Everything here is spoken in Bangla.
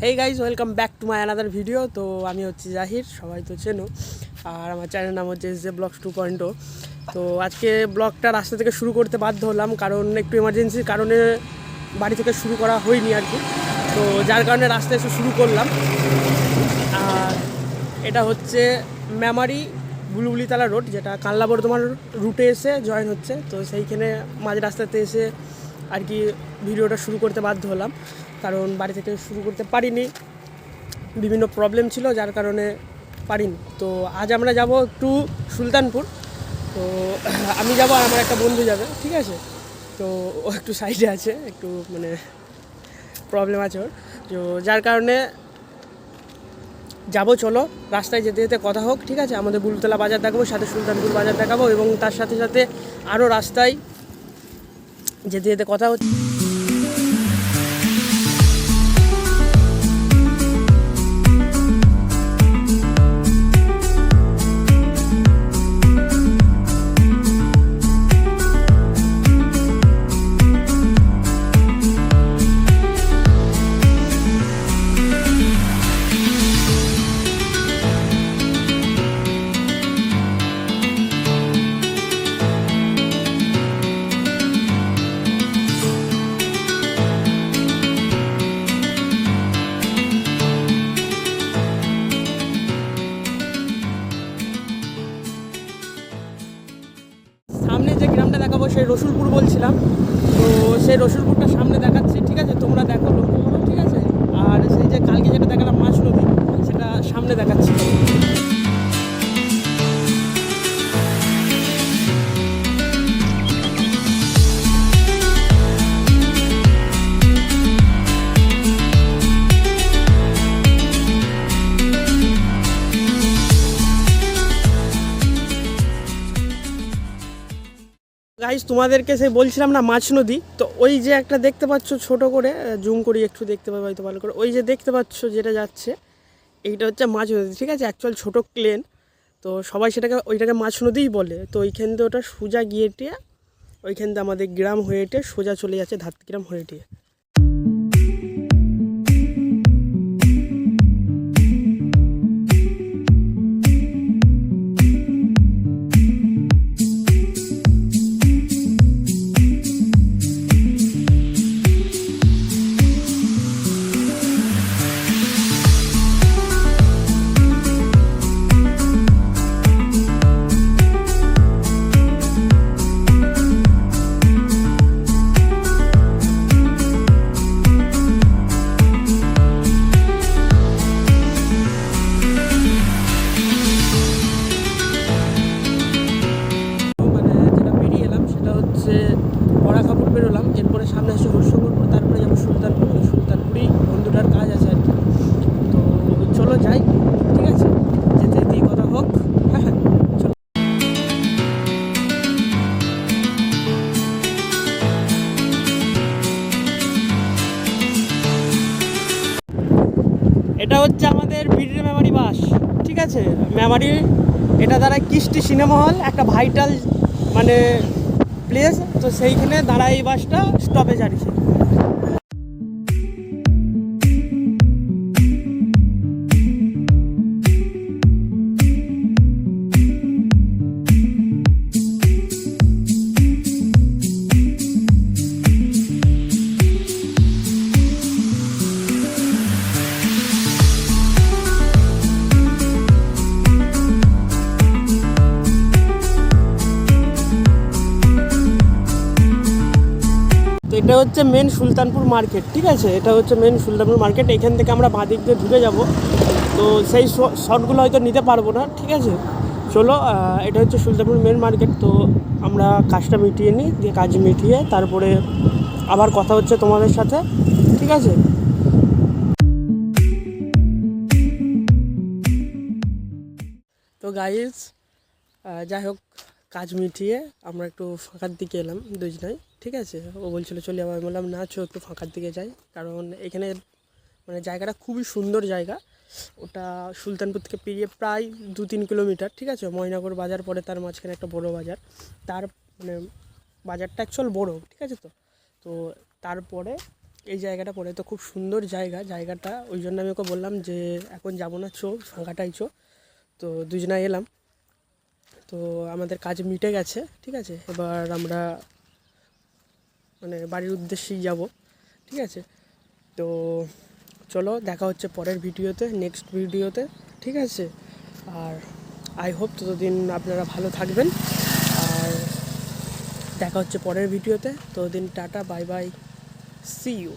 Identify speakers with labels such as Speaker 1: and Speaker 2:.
Speaker 1: Hey guys, welcome back to my another video. তো আমি হচ্ছি জাহির, সবাই তো চেনো। আর আমার চ্যানেলের নাম হচ্ছে যে ব্লগস 2.0। তো আজকে ব্লগটা রাস্তা থেকে শুরু করতে বাধ্য হলাম, কারণ একটু এমার্জেন্সির কারণে বাড়ি থেকে শুরু করা হয়নি আর কি। তো যার কারণে রাস্তায় এসে শুরু করলাম। আর এটা হচ্ছে মেমারি বুলবুলিতলা রোড, যেটা কাল্লা বর্ধমান রুটে এসে জয়েন হচ্ছে। তো সেইখানে মাঝ রাস্তাতে এসে আর কি ভিডিওটা শুরু করতে বাধ্য হলাম, কারণ বাড়ি থেকে শুরু করতে পারিনি, বিভিন্ন প্রবলেম ছিল যার কারণে পারিনি। তো আজ আমরা যাব একটু সুলতানপুর। তো আমি যাব আর আমার একটা বন্ধু যাবে, ঠিক আছে। তো ও একটু সাইডে আছে, একটু মানে প্রবলেম আছে ওর, তো যার কারণে যাবো। চলো রাস্তায় যেতে যেতে কথা হোক, ঠিক আছে। আমাদের বুলতলা বাজার দেখাবো, সাথে সুলতানপুর বাজার দেখাবো, এবং তার সাথে সাথে আরও রাস্তায় যেতে যেতে কথা হচ্ছে। সামনে যে গ্রামটা দেখাবো সেই রসুলপুর বলছিলাম। তো সেই রসুলপুরটা সামনে দেখাচ্ছি, ঠিক আছে। তোমরা দেখো, লক্ষ্য করো, ঠিক আছে। আর সেই যে কালকে যেটা দেখালাম মাছ নদী, সেটা সামনে দেখাচ্ছি। গাইস, তোমাদেরকে সেই বলছিলাম না মাছ নদী, তো ওই যে একটা দেখতে পাচ্ছ ছোট করে, জুম করি একটু, দেখতে পাবে হয়তো ভালো করে। ওই যে দেখতে পাচ্ছ যেটা যাচ্ছে, এইটা হচ্ছে মাছ নদী, ঠিক আছে। অ্যাকচুয়াল ছোট ক্লেন, তো সবাই ওইটাকে মাছ নদীই বলে। তো ওইখান দিয়ে ওটা সোজা গিয়ে টিয়ে ওইখান দিয়ে আমাদের গ্রাম হয়ে সোজা চলে যাচ্ছে ধাত্রীগ্রাম হয়ে টিয়ে। বড়া কাপড় বেরোলাম, এরপরে সামনে আসছে হরিশঙ্করপুর, তারপরে যাবো সুলতানপুর। সুলতানপুরেই বন্ধুটার কাজ আছে আর কি। তো চলো যাই, ঠিক আছে। যেতে যেতেই কথা হোক। হ্যাঁ হ্যাঁ, চলো। এটা হচ্ছে আমাদের বিড়ির মেমারি বাস, ঠিক আছে। মেমারি এটা দ্বারা কৃষ্টি সিনেমা হল, একটা ভাইটাল মানে প্লেস। তো সেইখানে দাঁড়ায় এই বাসটা স্টপেজ আর কি। এটা হচ্ছে মেন সুলতানপুর মার্কেট, ঠিক আছে। এটা হচ্ছে মেন সুলতানপুর মার্কেট। এখান থেকে আমরা বাঁ দিক দিয়ে ঢুকে যাব। তো সেই শর্টগুলো হয়তো নিতে পারবো না, ঠিক আছে। চলো, এটা হচ্ছে সুলতানপুর মেন মার্কেট। তো আমরা কাজটা মিটিয়ে নিই, দিয়ে কাজ মিটিয়ে তারপরে আবার কথা হচ্ছে তোমাদের সাথে, ঠিক আছে। তো গাইজ, যাই হোক, কাজ মিটিয়ে আমরা একটু ফাঁকার দিকে এলাম দুজনাই, ঠিক আছে। ও বলছিল চলে যাবো, আমি বললাম না, একটু ফাঁকার দিকে যাই, কারণ এখানে মানে জায়গাটা খুবই সুন্দর জায়গা। ওটা সুলতানপুর থেকে পেরিয়ে প্রায় 2-3 কিলোমিটার, ঠিক আছে। ময়নাগর বাজার পরে তার মাঝখানে একটা বড় বাজার, তার মানে বাজারটা অ্যাকচুয়াল বড়, ঠিক আছে। তো তারপরে এই জায়গাটা পড়ে, তো খুব সুন্দর জায়গাটা, ওই জন্য আমি ওকে বললাম যে এখন যাবো না, ফাঁকাটাই তো দুজনাই এলাম। তো আমাদের কাজ মিটে গেছে, ঠিক আছে, এবার আমরা মানে বাড়ির উদ্দেশ্যেই যাব, ঠিক আছে। তো চলো দেখা হচ্ছে পরের ভিডিওতে, নেক্সট ভিডিওতে, ঠিক আছে। আর আই হোপ ততদিন আপনারা ভালো থাকবেন, আর দেখা হচ্ছে পরের ভিডিওতে। ততদিন tata, bye bye, see you.